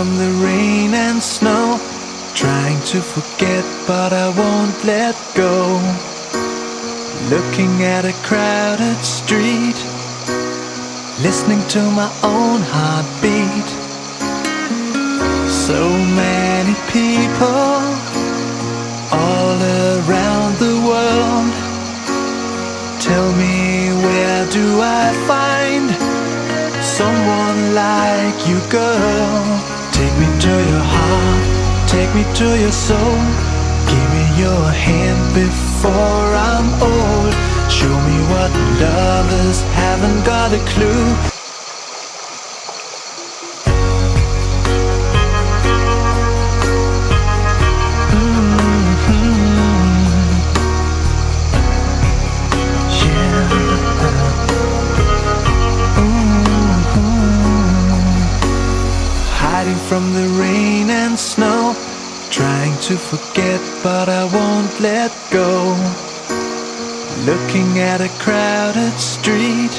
from the rain and snow, trying to forget but I won't let go. Looking at a crowded street, listening to my own heartbeat. So many people all around the world. Tell me, where do I find someone like you, girl? Take me to your heart, take me to your soul. Give me your hand before I'm old. Show me what lovers haven't got a clue. Hiding from the rain and snow, trying to forget but I won't let go. Looking at a crowded street,